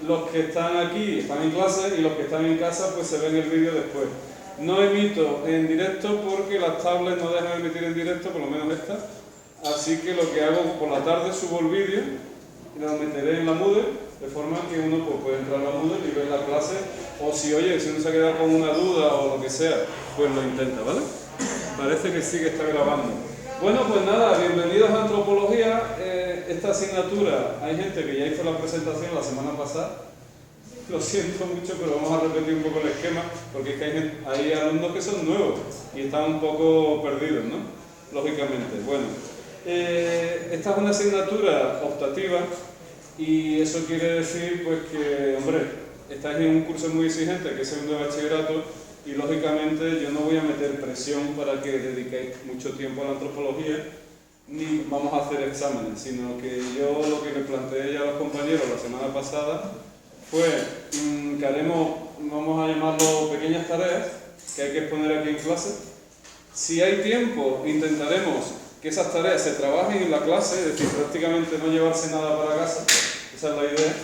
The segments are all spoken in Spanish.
los que están aquí están en clase y los que están en casa pues se ven el vídeo después. No emito en directo porque las tablets no dejan emitir en directo, por lo menos esta. Así que lo que hago por la tarde subo el vídeo y lo meteré en la Moodle, de forma que uno pues, puede entrar a la Moodle y ver la clase, o si oye, si uno se ha quedado con una duda o lo que sea, pues lo intenta, ¿vale? Parece que sí que está grabando. Bueno, pues nada, bienvenidos a Antropología. Esta asignatura, hay gente que ya hizo la presentación la semana pasada. Lo siento mucho, pero vamos a repetir un poco el esquema, porque es que hay alumnos que son nuevos y están un poco perdidos, ¿no? Lógicamente. Bueno, esta es una asignatura optativa y eso quiere decir, pues que, hombre, estáis en un curso muy exigente, que es segundo de bachillerato, y lógicamente yo no voy a meter presión para que dediquéis mucho tiempo a la antropología, ni vamos a hacer exámenes, sino que yo lo que le planteé ya a los compañeros la semana pasada fue que haremos, vamos a llamarlo pequeñas tareas, que hay que exponer aquí en clase. Si hay tiempo, intentaremos que esas tareas se trabajen en la clase, es decir, prácticamente no llevarse nada para casa, esa es la idea,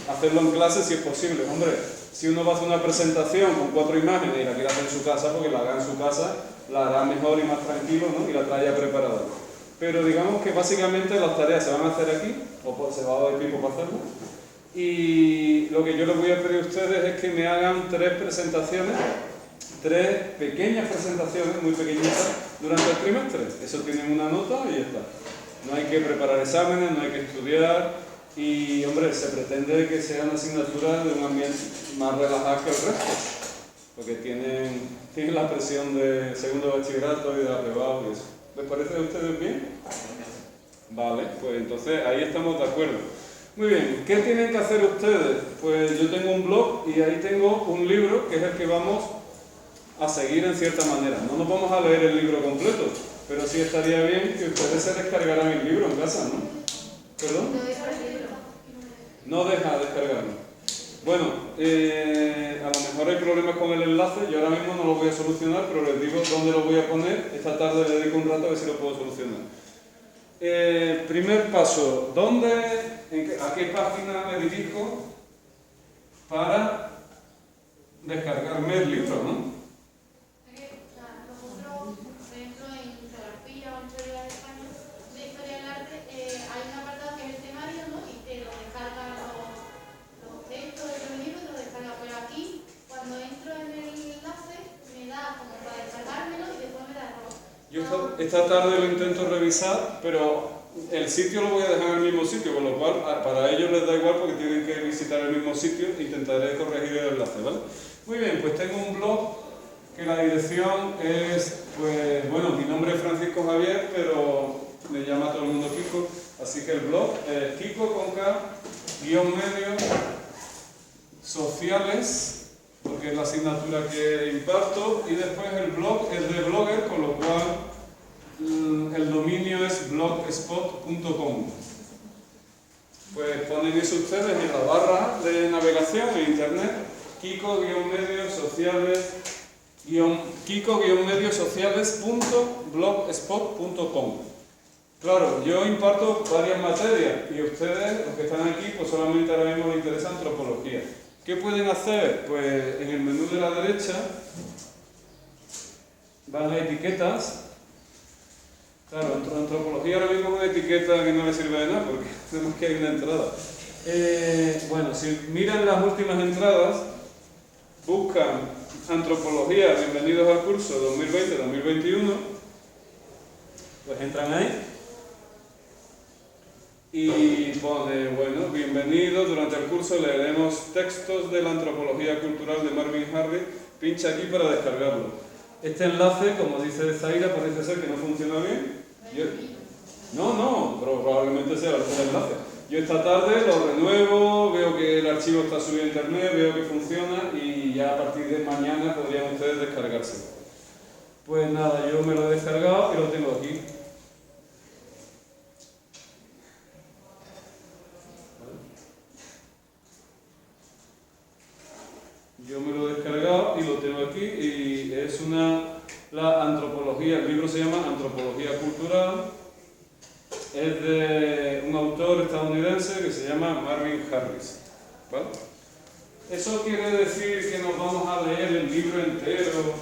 hacerlo en clase si es posible. Hombre, si uno va a hacer una presentación con 4 imágenes y la quiere hacer en su casa, porque la haga en su casa, la hará mejor y más tranquilo, ¿no? Y la trae ya preparada. Pero digamos que básicamente las tareas se van a hacer aquí, o se va a dar tiempo para hacerlo. Y lo que yo les voy a pedir a ustedes es que me hagan 3 presentaciones, 3 pequeñas presentaciones, muy pequeñitas, durante el trimestre. Eso tienen una nota y ya está. No hay que preparar exámenes, no hay que estudiar y, hombre, se pretende que sea una asignatura de un ambiente más relajado que el resto, porque tienen la presión de segundo de bachillerato y de aprobado y eso. ¿Les parece a ustedes bien? Vale, pues entonces ahí estamos de acuerdo. Muy bien, ¿qué tienen que hacer ustedes? Pues yo tengo un blog y ahí tengo un libro que es el que vamos a seguir en cierta manera. No nos vamos a leer el libro completo, pero sí estaría bien que ustedes se descargaran el libro en casa, ¿no? ¿Perdón? No deja descargarlo. Bueno, a lo mejor hay problemas con el enlace, yo ahora mismo no lo voy a solucionar, pero les digo dónde lo voy a poner. Esta tarde le dedico un rato a ver si lo puedo solucionar. Primer paso, ¿a qué página me dirijo para descargarme el libro, no? Nosotros, por ejemplo, en geografía o en historia de España, de historia del arte, hay un apartado que es el temario, ¿no? Y te lo descarga los textos de los libros, te lo descarga. Pero aquí, cuando entro en el enlace, me da como para descargármelo y después me da error. Yo esta tarde lo intento revisar, pero el sitio lo voy a dejar en el mismo sitio, con lo cual para ellos les da igual porque tienen que visitar el mismo sitio. Intentaré corregir el enlace, ¿vale? Muy bien, pues tengo un blog que la dirección es, pues bueno, mi nombre es Francisco Javier, pero me llama todo el mundo Kiko, así que el blog es Kiko con K, _medio, sociales, porque es la asignatura que imparto, y después el blog es de Blogger, con lo cual el dominio es blogspot.com. Pues ponen eso ustedes en la barra de navegación en internet, Kiko-medio sociales, Kiko-medio sociales.blogspot.com. Claro, yo imparto varias materias y ustedes, los que están aquí, pues solamente ahora mismo les interesa antropología. ¿Qué pueden hacer? Pues en el menú de la derecha van a etiquetas. Claro, antropología ahora mismo es una etiqueta que no le sirve de nada porque tenemos que hay una entrada. Bueno, si miran las últimas entradas, buscan antropología, bienvenidos al curso 2020-2021, pues entran ahí y pone, bueno, bienvenidos, durante el curso leeremos textos de la antropología cultural de Marvin Harris, pincha aquí para descargarlo. Este enlace, como dice Zaira, parece ser que no funciona bien. No, pero probablemente sea el enlace. Yo esta tarde lo renuevo, veo que el archivo está subido a internet, veo que funciona y ya a partir de mañana podrían ustedes descargárselo. Pues nada, yo me lo he descargado y lo tengo aquí. Yo me lo he descargado y lo tengo aquí y es la antropología, el libro se llama Antropología Cultural, es de un autor estadounidense que se llama Marvin Harris. ¿vale? ¿Eso quiere decir que nos vamos a leer el libro entero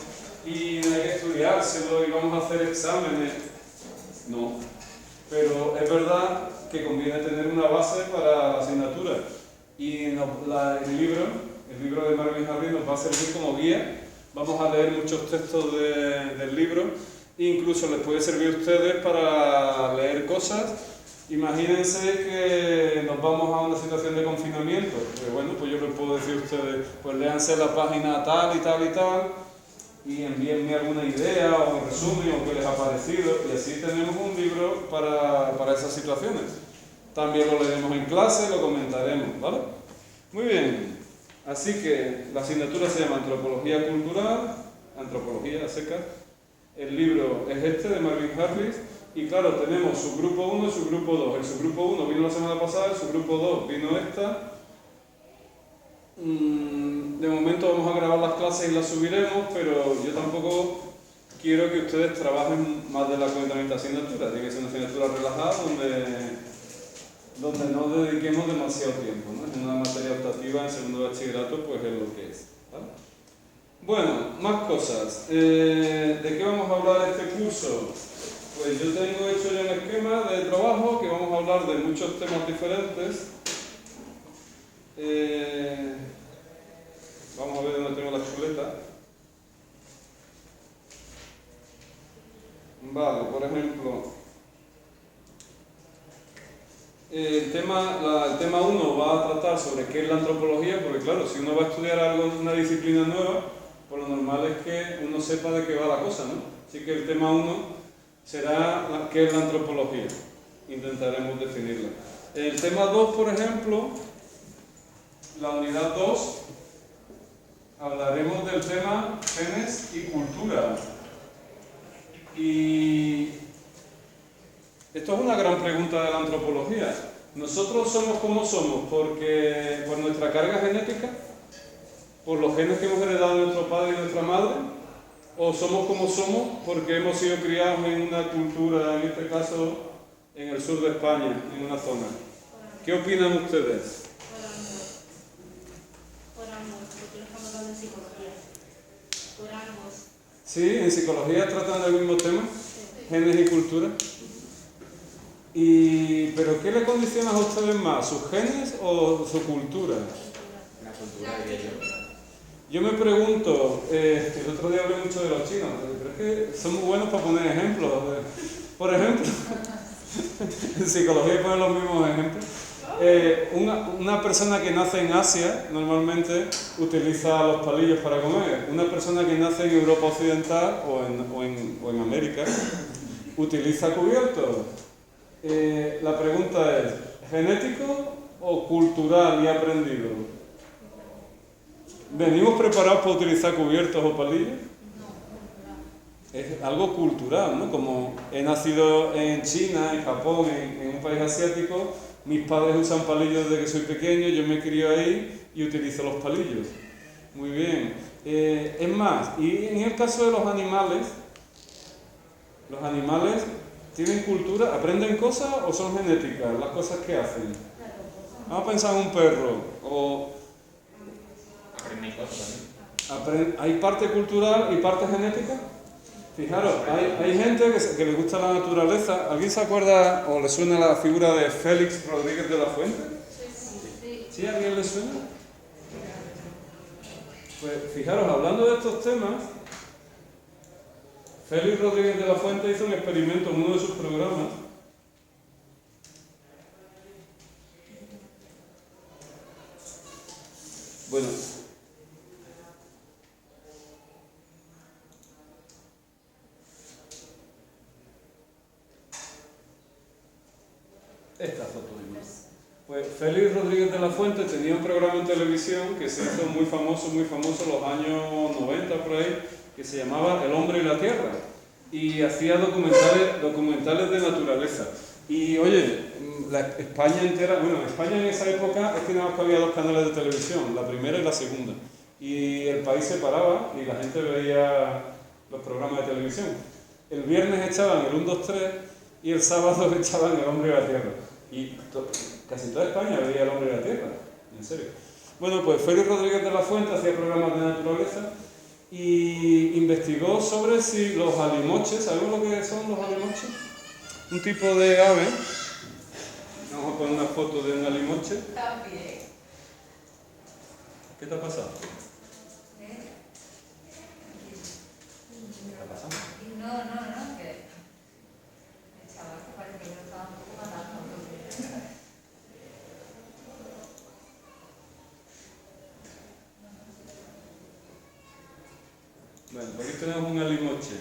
y hay que estudiárselo y vamos a hacer exámenes? No. Pero es verdad que conviene tener una base para la asignatura. Y el libro de Marvin Harris nos va a servir como guía. Vamos a leer muchos textos del libro. Incluso les puede servir a ustedes para leer cosas. Imagínense que nos vamos a una situación de confinamiento. Pues bueno, pues yo les puedo decir a ustedes, pues léanse la página tal y tal y tal y envíenme alguna idea o un resumen o qué les ha parecido, y así tenemos un libro para esas situaciones. También lo leeremos en clase, lo comentaremos, ¿vale? Muy bien, así que la asignatura se llama Antropología Cultural, Antropología a secas. El libro es este de Marvin Harris. Y claro, tenemos subgrupo 1 y subgrupo 2. El subgrupo 1 vino la semana pasada, el subgrupo 2 vino esta. De momento vamos a grabar las clases y las subiremos, pero yo tampoco quiero que ustedes trabajen más de la cuenta en esta asignatura. Tiene que ser una asignatura relajada donde no dediquemos demasiado tiempo, ¿no? Es una materia optativa en segundo de bachillerato, pues es lo que es, ¿vale? Bueno, más cosas. ¿De qué vamos a hablar este curso? Pues yo tengo hecho ya un esquema de trabajo que vamos a hablar de muchos temas diferentes. Vamos a ver dónde tengo la chuleta. Vale, por ejemplo, el tema 1 va a tratar sobre qué es la antropología, porque claro, si uno va a estudiar algo, una disciplina nueva, pues lo normal es que uno sepa de qué va la cosa, ¿no? Así que el tema 1 será qué es la antropología. Intentaremos definirla. El tema 2, por ejemplo, la unidad 2, hablaremos del tema genes y cultura. Y esto es una gran pregunta de la antropología. ¿Nosotros somos como somos porque por nuestra carga genética? ¿Por los genes que hemos heredado de nuestro padre y nuestra madre? ¿O somos como somos porque hemos sido criados en una cultura, en este caso en el sur de España, en una zona? ¿Qué opinan ustedes? Por ambos, porque lo estamos hablando en psicología. Por ambos. Sí, en psicología tratan del mismo tema, genes y cultura. ¿Pero qué le condiciona a ustedes más, sus genes o su cultura? La cultura, diría yo. Yo me pregunto, el otro día hablé mucho de los chinos, pero es que son muy buenos para poner ejemplos. Por ejemplo, en psicología ponen los mismos ejemplos. Una persona que nace en Asia normalmente utiliza los palillos para comer. Una persona que nace en Europa Occidental o en América utiliza cubiertos. La pregunta es, ¿genético o cultural y aprendido? ¿Venimos preparados para utilizar cubiertos o palillos? Es algo cultural, ¿no? Como he nacido en China, en Japón, en un país asiático, mis padres usan palillos desde que soy pequeño, yo me crio ahí y utilizo los palillos. Muy bien. Es más, y en el caso de los animales tienen cultura, aprenden cosas o son genéticas, las cosas que hacen. Vamos a pensar en un perro, Aprenden cosas también. ¿hay parte cultural y parte genética? Fijaros, hay gente que le gusta la naturaleza. ¿Alguien se acuerda o le suena la figura de Félix Rodríguez de la Fuente? ¿Sí? ¿A alguien le suena? Pues fijaros, hablando de estos temas, Félix Rodríguez de la Fuente hizo un experimento en uno de sus programas. Bueno, esta foto misma. Pues Félix Rodríguez de la Fuente tenía un programa en televisión que se hizo muy famoso en los años 90 por ahí, que se llamaba El hombre y la tierra, y hacía documentales de naturaleza. Y oye, España entera, bueno, en España en esa época es que nada más que había 2 canales de televisión, la primera y la segunda, y el país se paraba y la gente veía los programas de televisión. El viernes echaban el 1, 2, 3 y el sábado echaban El hombre y la tierra, y casi toda España veía El hombre y la tierra. en serio. Bueno, pues Félix Rodríguez de la Fuente hacía programas de naturaleza y investigó sobre si los alimoches, ¿sabemos lo que son los alimoches? Un tipo de ave. Vamos a poner una foto de un alimoche. También. ¿Qué te ha pasado? ¿Eh? ¿Qué te ha pasado? No, que el chaval que parece que lo estaba un poco matando. Bueno, pues aquí tenemos un alimoche.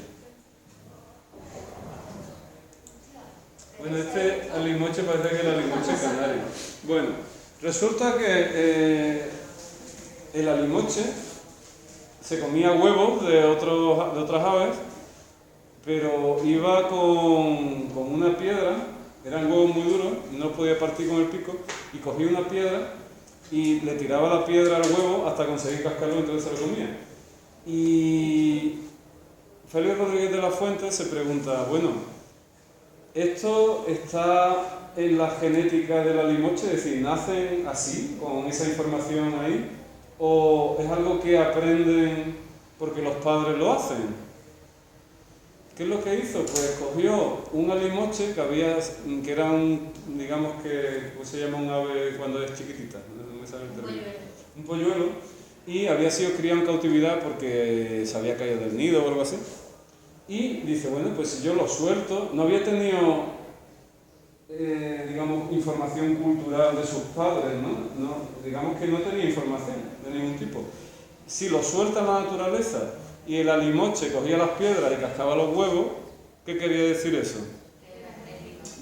Bueno, este alimoche parece que es el alimoche canario. Bueno, resulta que el alimoche se comía huevos de otras aves, pero iba con una piedra, eran huevos muy duros, no los podía partir con el pico, y cogía una piedra y le tiraba la piedra al huevo hasta conseguir cascarlo, entonces se lo comía. Y Félix Rodríguez de la Fuente se pregunta, bueno, ¿esto está en la genética del alimoche? Es decir, ¿nacen así, con esa información ahí? ¿O es algo que aprenden porque los padres lo hacen? ¿Qué es lo que hizo? Pues cogió un alimoche que era digamos que, ¿cómo se llama un ave cuando es chiquitita? No me sale el término. Un polluelo. Y había sido criado en cautividad porque se había caído del nido o algo así. Y dice, bueno, pues si yo lo suelto, no había tenido, digamos, información cultural de sus padres, ¿no? Digamos que no tenía información de ningún tipo. Si lo suelta en la naturaleza y el alimoche cogía las piedras y cascaba los huevos, ¿qué quería decir eso?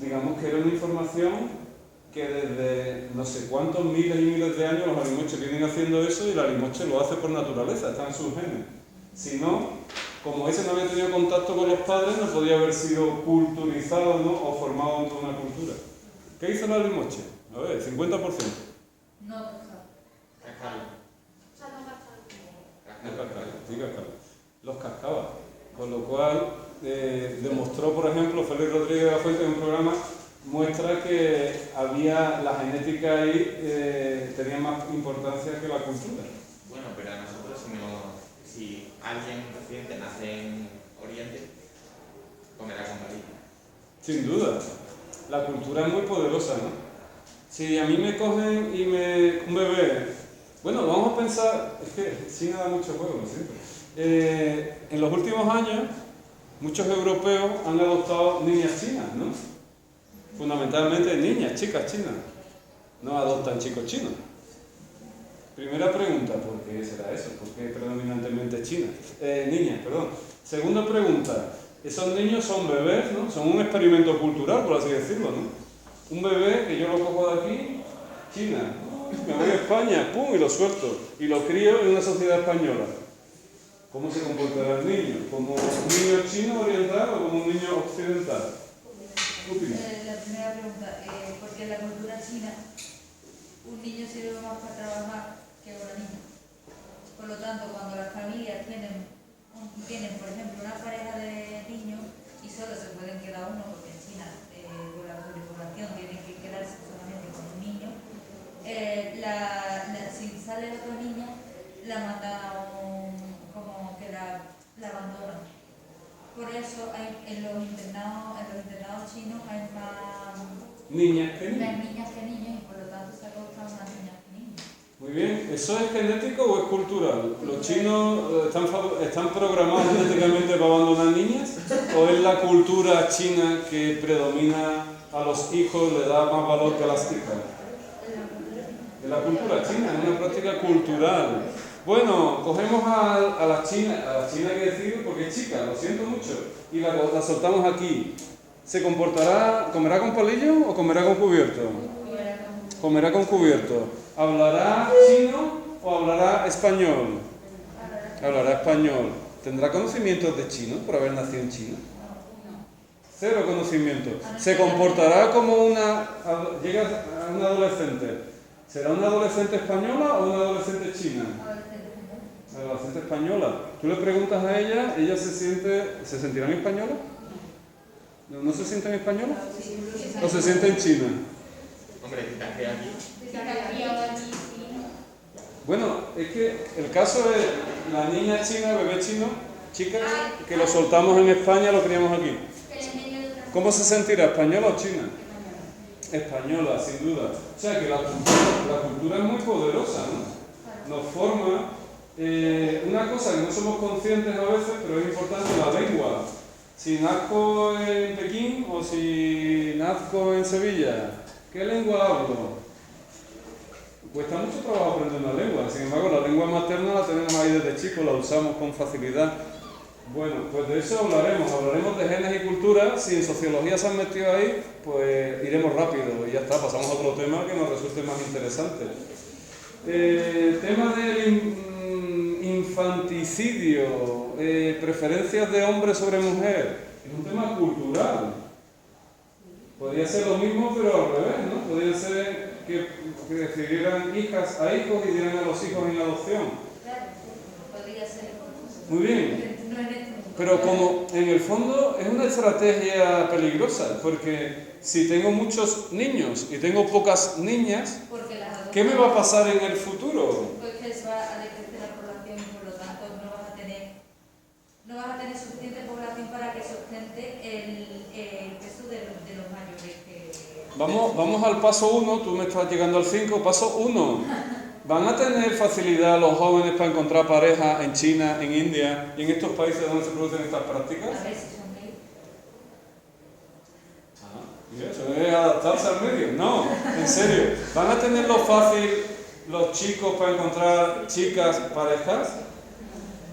Digamos que era una información que desde no sé cuántos miles y miles de años los alimoches vienen haciendo eso y el alimoche lo hace por naturaleza, está en sus genes. Si no, como ese no había tenido contacto con los padres, no podía haber sido culturizado, ¿no? O formado en toda una cultura. ¿Qué hizo el alimoche? A ver, 50%. No, Cascarlo. O sea, no cascarlo. Sí, cascaba. Los cascaba. Con lo cual, demostró, por ejemplo, Félix Rodríguez de la Fuente en un programa, muestra que la genética ahí tenía más importancia que la cultura. Bueno, pero a nosotros si alguien reciente nace en Oriente, comerá con palillo. Sin duda. La cultura es muy poderosa, ¿no? Si a mí me cogen y un bebé... Bueno, vamos a pensar... Es que China da mucho juego, siempre. En los últimos años, muchos europeos han adoptado niñas chinas, ¿no? Fundamentalmente niñas, chicas chinas. No adoptan chicos chinos. Primera pregunta, ¿por qué será eso? ¿Por qué predominantemente chinas? Niñas, perdón. Segunda pregunta, esos niños son bebés, ¿no? Son un experimento cultural, por así decirlo, ¿no? Un bebé que yo lo cojo de aquí, China, me voy a España, pum, y lo suelto. Y lo crío en una sociedad española. ¿Cómo se comportará el niño? ¿Como un niño chino oriental o como un niño occidental? La primera pregunta, ¿por qué en la cultura china un niño sirve más para trabajar que una niña? Por lo tanto, cuando las familias tienen, por ejemplo, una pareja de niños y solo se pueden quedar uno, porque en China, por la sobrepoblación, tienen que quedarse solamente con un niño, si sale otra niña, la mandan como que la abandonan. Por eso en los internados chinos hay más niñas que niños. Niñas que niños y por lo tanto se adoptan más niñas que niños. Muy bien, ¿eso es genético o es cultural? ¿Los chinos están programados genéticamente para abandonar niñas? ¿O es la cultura china que predomina a los hijos, le da más valor que a las hijas? Es la cultura china, es una práctica cultural. Bueno, cogemos a la china hay que decir porque es chica, lo siento mucho, y la soltamos aquí. ¿Comerá con palillo o comerá con cubierto? Comerá con cubierto. ¿Hablará chino o hablará español? Hablará español. ¿Tendrá conocimientos de chino por haber nacido en China? Cero conocimiento. ¿Se comportará como llega a una adolescente? ¿Será una adolescente española o una adolescente china? Adolescente española. Tú le preguntas a ella ¿se sentirán española? ¿No se sienten española? ¿O se sienten china? Hombre, si te has criado aquí. Si te has criado aquí, sí. Bueno, es que el caso es la niña china, bebé chino, chica, que lo soltamos en España, lo criamos aquí. ¿Cómo se sentirá? ¿Española o china? Española, sin duda. O sea que la cultura es muy poderosa, ¿no? Nos forma una cosa que no somos conscientes a veces, pero es importante, la lengua. Si nazco en Pekín o si nazco en Sevilla, ¿qué lengua hablo? Cuesta mucho trabajo aprender una lengua, sin embargo la lengua materna la tenemos ahí desde chicos, la usamos con facilidad. Bueno, pues de eso hablaremos de genes y cultura. Si en sociología se han metido ahí, pues iremos rápido y ya está, pasamos a otro tema que nos resulte más interesante. Tema del infanticidio, preferencias de hombre sobre mujer, es un tema cultural. Podría ser lo mismo pero al revés, ¿no? Podría ser que decidieran hijas a hijos y dieran a los hijos en adopción. Claro, podría ser. Muy bien. Pero como en el fondo es una estrategia peligrosa, porque si tengo muchos niños y tengo pocas niñas, ¿qué me va a pasar en el futuro? Pues que se va a decrecer la población y por lo tanto no vas a tener suficiente población para que sustente el peso de los mayores que... Vamos al paso 1, tú me estás llegando al 5, paso 1. ¿Van a tener facilidad los jóvenes para encontrar pareja en China, en India y en estos países donde se producen estas prácticas? A ver si son gays. ¿Y eso es adaptarse al medio? No, en serio. ¿Van a tenerlo fácil los chicos para encontrar chicas parejas?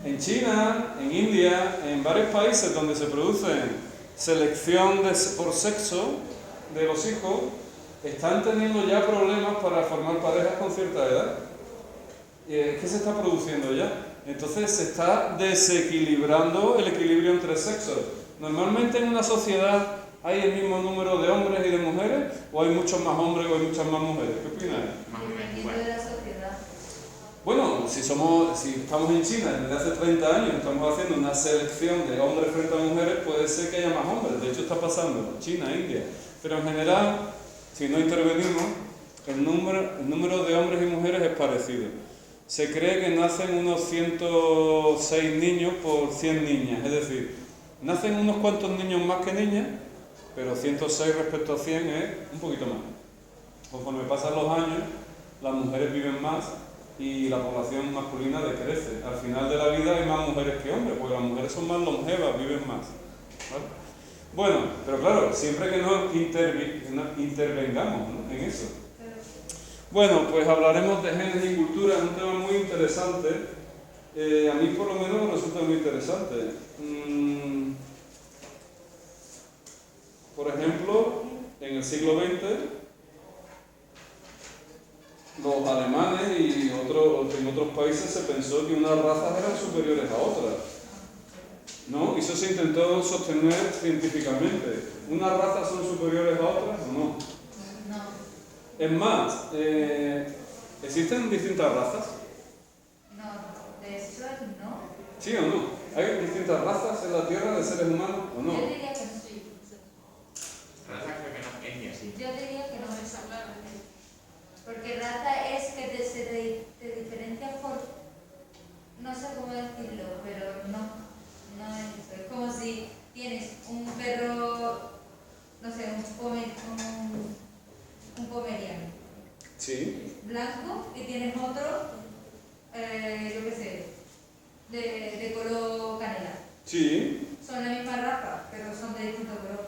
En China, en India, en varios países donde se produce selección por sexo de los hijos, están teniendo ya problemas para formar parejas con cierta edad. Es que se está produciendo ya. Entonces se está desequilibrando el equilibrio entre sexos. Normalmente en una sociedad hay el mismo número de hombres y de mujeres, o hay muchos más hombres o hay muchas más mujeres. ¿Qué opinas? Dependiendo de la sociedad. Bueno, si estamos en China desde hace 30 años, estamos haciendo una selección de hombres frente a mujeres, puede ser que haya más hombres. De hecho está pasando en China, India. Pero en general, si no intervenimos, el número de hombres y mujeres es parecido. Se cree que nacen unos 106 niños por 100 niñas, es decir, nacen unos cuantos niños más que niñas, pero 106 respecto a 100 es un poquito más. Conforme pasan los años, las mujeres viven más y la población masculina decrece. Al final de la vida hay más mujeres que hombres, porque las mujeres son más longevas, viven más. ¿Vale? Bueno, pero claro, siempre que no intervengamos, ¿no?, en eso. Bueno, pues hablaremos de genes y cultura, es un tema muy interesante. A mí por lo menos me resulta muy interesante. Por ejemplo, en el siglo XX, los alemanes y en otros países se pensó que unas razas eran superiores a otras, ¿no? Y eso se intentó sostener científicamente. ¿Unas razas son superiores a otras o no? No. Es más, ¿existen distintas razas? No, de eso no. ¿Sí o no? ¿Hay distintas razas en la Tierra de seres humanos o no? Yo diría que no. Raza creo que no, etnia sí. Yo diría que no. Hablar de Porque raza es que te diferencias por... No sé cómo decirlo, pero no es eso. Es como si tienes un perro, no sé, un pomeriano Sí. blanco y tienes otro, yo qué sé, de color canela. Sí. Son la misma raza, pero son de distinto color.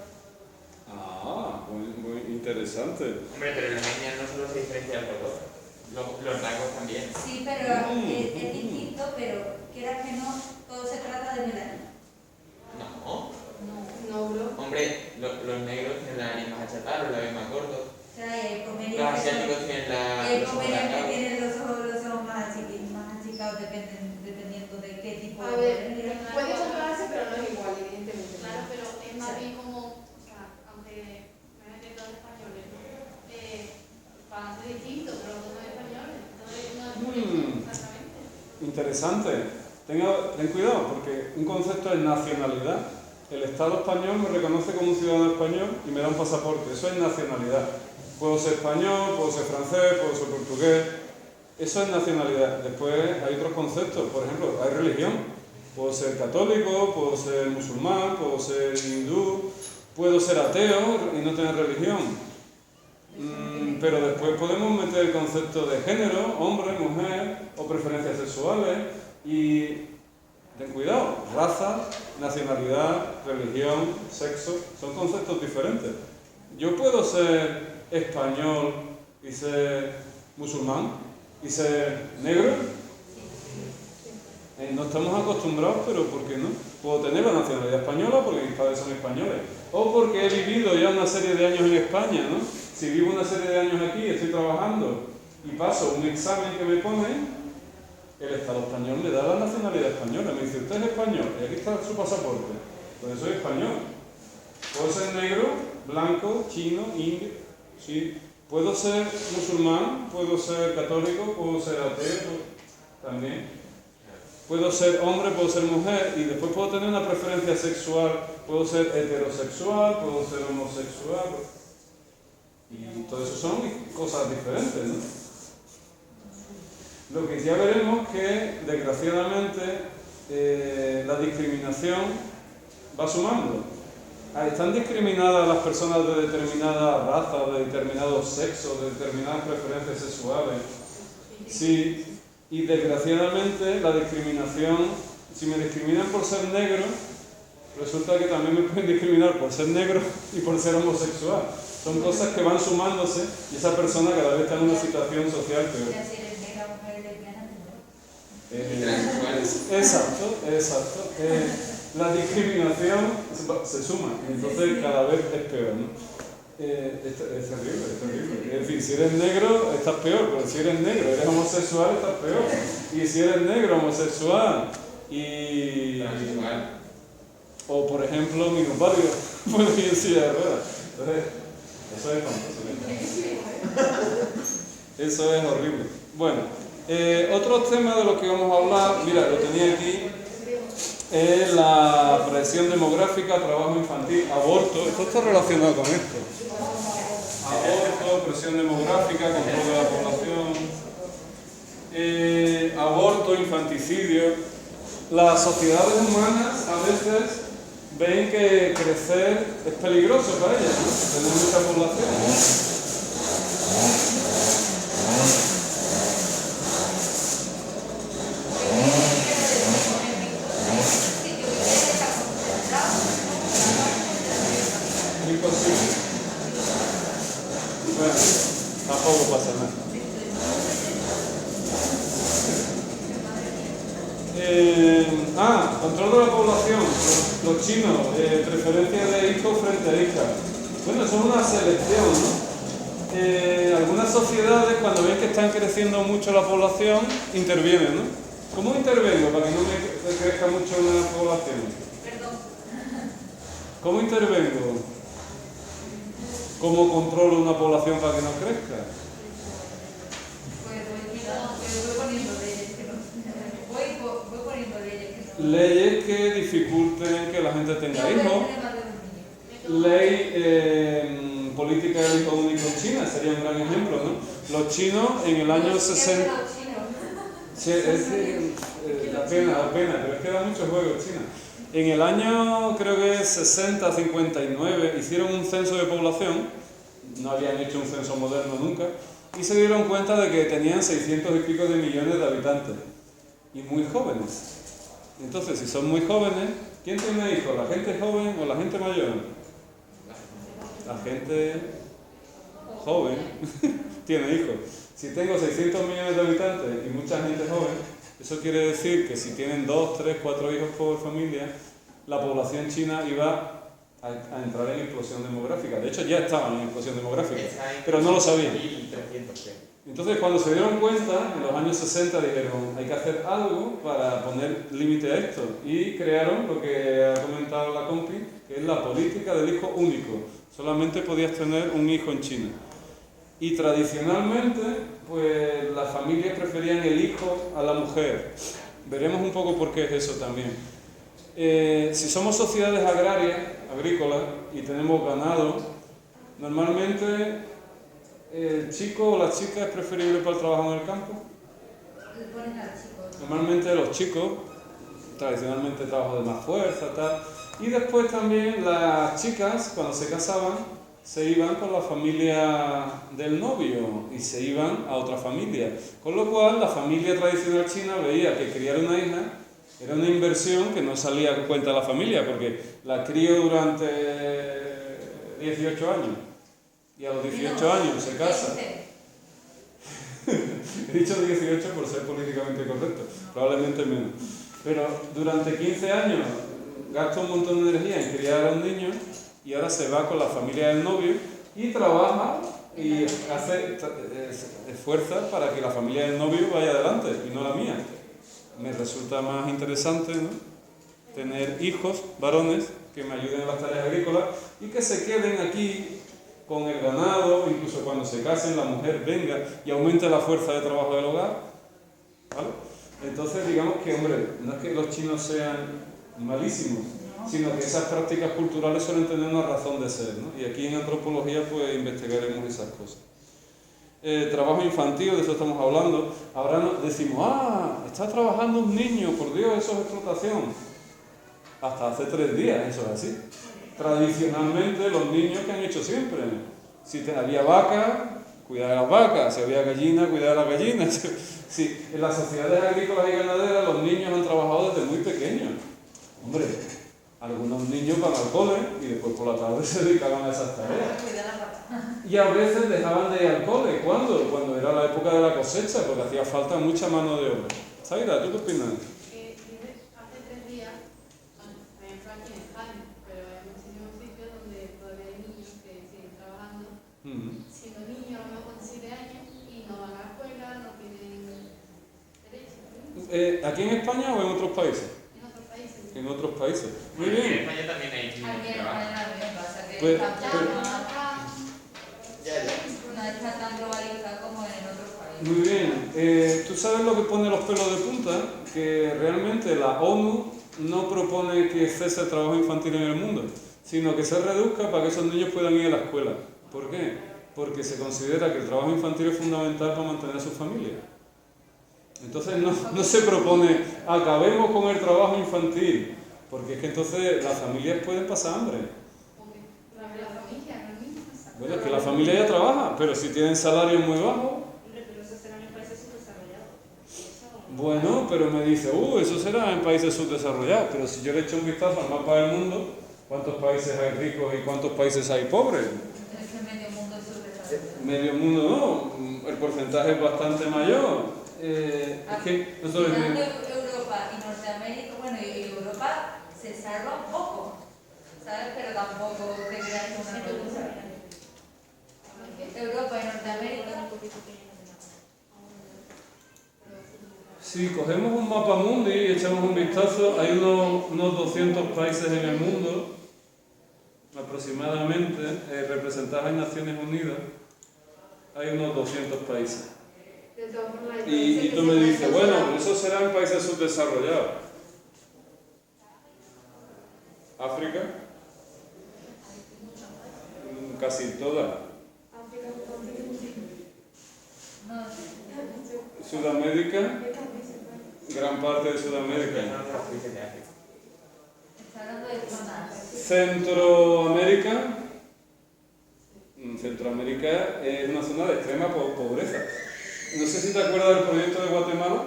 Ah, muy interesante. Hombre, pero las etnias no solo se diferencian por color, los rasgos también. Sí, pero es distinto, pero quieras que no, todo se trata de melanina. No. No, bro. Hombre, los negros tienen la nariz más achatada, los labios más cortos. O sea, el Los pomeriano asiáticos tienen los ojos alargados. tiene los ojos más achicados, dependiendo de qué tipo A de ver, pomeriano. puede compararse, pero no es igual, evidentemente. Claro, pero es más bien como, o sea, aunque me meten todos españoles, van a ser distintos, pero los dos son españoles, entonces no es muy exactamente. Interesante. Ten cuidado, porque un concepto es nacionalidad. El Estado español me reconoce como un ciudadano español y me da un pasaporte. Eso es nacionalidad. Puedo ser español, puedo ser francés, puedo ser portugués. Eso es nacionalidad. Después hay otros conceptos, por ejemplo, hay religión. Puedo ser católico, puedo ser musulmán, puedo ser hindú, puedo ser ateo y no tener religión. Pero después podemos meter el concepto de género, hombre, mujer, o preferencias sexuales, y ten cuidado, raza, nacionalidad, religión, sexo, son conceptos diferentes. Yo puedo ser español y ser musulmán y ser negro. No estamos acostumbrados, pero ¿por qué no? Puedo tener la nacionalidad española porque mis padres son españoles, o porque he vivido ya una serie de años en España, ¿no? Si vivo una serie de años aquí, estoy trabajando y paso un examen que me pone, el Estado español me da la nacionalidad española. Me dice, usted es español, y aquí está su pasaporte. Entonces soy español. Puedo ser negro, blanco, chino, indio, sí. Puedo ser musulmán, puedo ser católico, puedo ser ateo también. Puedo ser hombre, puedo ser mujer, y después puedo tener una preferencia sexual. Puedo ser heterosexual, puedo ser homosexual. Y todo eso son cosas diferentes, ¿no? Lo que ya veremos que, desgraciadamente, la discriminación va sumando. Están discriminadas las personas de determinada raza, de determinado sexo, de determinadas preferencias sexuales. Sí, y desgraciadamente la discriminación, si me discriminan por ser negro, resulta que también me pueden discriminar por ser negro y por ser homosexual. Son cosas que van sumándose y esa persona cada vez está en una situación social peor. Exacto. La discriminación se suma y entonces cada vez es peor, ¿no? Es terrible. Es decir, si eres negro estás peor, pero si eres negro, eres homosexual estás peor. Y si eres negro, homosexual y... o por ejemplo, minusválido, puedo ir en silla de ruedas. Entonces, eso es fantástico. Eso es horrible. Bueno, otros temas de los que vamos a hablar, mira, lo tenía aquí, es la presión demográfica, trabajo infantil, aborto. Esto está relacionado con esto. Aborto, presión demográfica, control de la población, aborto, infanticidio. Las sociedades humanas a veces ven que crecer es peligroso para ellas, ¿no? Tener mucha población. Imposible. Bueno, tampoco pasa nada. Control de la población. Los chinos, preferencia de hijos frente a hijas. Bueno, eso es una selección, ¿no? Algunas sociedades, cuando ven que están creciendo mucho la población, intervienen, ¿no? ¿Cómo intervengo para que no me crezca mucho la población? Perdón. ¿Cómo intervengo? ¿Cómo controlo una población para que no crezca? Pues voy poniendo leyes que no. Voy poniendo leyes que no. Leyes que dificulten que la gente tenga hijos. Ley política del hijo único en China sería un gran ejemplo, ¿no? Los chinos en el año 60... Sí, da pena, pero es que da mucho juego China. En el año, creo que es 60, 59, hicieron un censo de población, no habían hecho un censo moderno nunca, y se dieron cuenta de que tenían 600 y pico de millones de habitantes, y muy jóvenes. Entonces, si son muy jóvenes, ¿quién tiene hijos? ¿La gente joven o la gente mayor? La gente joven tiene hijos. Si tengo 600 millones de habitantes y mucha gente joven, eso quiere decir que si tienen 2, 3, 4 hijos por familia, la población china iba a entrar en explosión demográfica. De hecho, ya estaban en explosión demográfica, pero no lo sabían. Entonces, cuando se dieron cuenta, en los años 60 dijeron, hay que hacer algo para poner límite a esto. Y crearon lo que ha comentado la compi, que es la política del hijo único. Solamente podías tener un hijo en China. Y tradicionalmente, pues las familias preferían el hijo a la mujer. Veremos un poco por qué es eso también. Si somos sociedades agrarias, agrícolas, y tenemos ganado, normalmente el chico o la chica es preferible para el trabajo en el campo. los chicos, tradicionalmente trabajo de más fuerza, tal. Y después también las chicas, cuando se casaban, se iban con la familia del novio y se iban a otra familia. Con lo cual, la familia tradicional china veía que criar una hija era una inversión que no salía a cuenta de la familia, porque la crío durante 18 años y a los 18 años se casa. He dicho 18 por ser políticamente correcto, probablemente menos. Pero durante 15 años gasta un montón de energía en criar a un niño y ahora se va con la familia del novio y trabaja y esfuerza para que la familia del novio vaya adelante y no la mía. Me resulta más interesante, ¿no?, tener hijos varones que me ayuden en las tareas agrícolas y que se queden aquí con el ganado, incluso cuando se casen la mujer venga y aumente la fuerza de trabajo del hogar, ¿vale? Entonces digamos que, hombre, no es que los chinos sean malísimos, sino que esas prácticas culturales suelen tener una razón de ser, ¿no? Y aquí en antropología pues investigaremos esas cosas. Trabajo infantil, de eso estamos hablando. Ahora decimos, está trabajando un niño, por Dios, eso es explotación. Hasta hace 3 días eso es así. Tradicionalmente los niños, ¿que han hecho siempre? Si había vaca, cuidar de las vacas; si había gallina, cuidar de las gallinas. Sí, en las sociedades agrícolas y ganaderas los niños han trabajado desde muy pequeños. Hombre, algunos niños van al cole y después por la tarde se dedicaban a esas tareas. Y a veces dejaban de ir al cole. ¿Cuándo? Cuando era la época de la cosecha, porque hacía falta mucha mano de obra. Zaira, ¿tú qué opinas? Hace 3 días, por ejemplo aquí en España, pero hay muchísimos sitios donde todavía hay niños que siguen trabajando, siendo niños a lo mejor con 7 años y no van a la escuela, no tienen derecho. ¿Aquí en España o en otros países? En otros países. En otros países. Muy En bien. España también hay niños Aquí que en trabajan. España también pasa que Pues- no está tan globalizada como en otros países. Muy bien. ¿Tú sabes lo que pone los pelos de punta? Que realmente la ONU no propone que cese el trabajo infantil en el mundo, sino que se reduzca para que esos niños puedan ir a la escuela. ¿Por qué? Porque se considera que el trabajo infantil es fundamental para mantener a su familia. Entonces no se propone acabemos con el trabajo infantil, porque es que entonces las familias pueden pasar hambre. Porque la familia, no es niños. Bueno, es que la familia ya trabaja, pero si tienen salarios muy bajos. Hombre, pero eso será en países subdesarrollados. Bueno, pero me dice, eso será en países subdesarrollados, pero si yo le echo un vistazo al mapa del mundo, ¿cuántos países hay ricos y cuántos países hay pobres? Es que medio mundo es subdesarrollado. Medio mundo no, el porcentaje es bastante mayor. Es que nosotros... Quitando Europa y Norteamérica, bueno, y Europa se salva un poco, ¿sabes? Pero tampoco te creas que es una cosa. Europa y Norteamérica. Si cogemos un mapa mundi y echamos un vistazo, hay unos 200 países en el mundo, aproximadamente, representados en Naciones Unidas, hay unos 200 países. Y tú me dices, bueno, eso será en países subdesarrollados. África, casi todas. Sudamérica, gran parte de Sudamérica. Está hablando de zonas. Centroamérica. Centroamérica es una zona de extrema pobreza. No sé si te acuerdas del proyecto de Guatemala,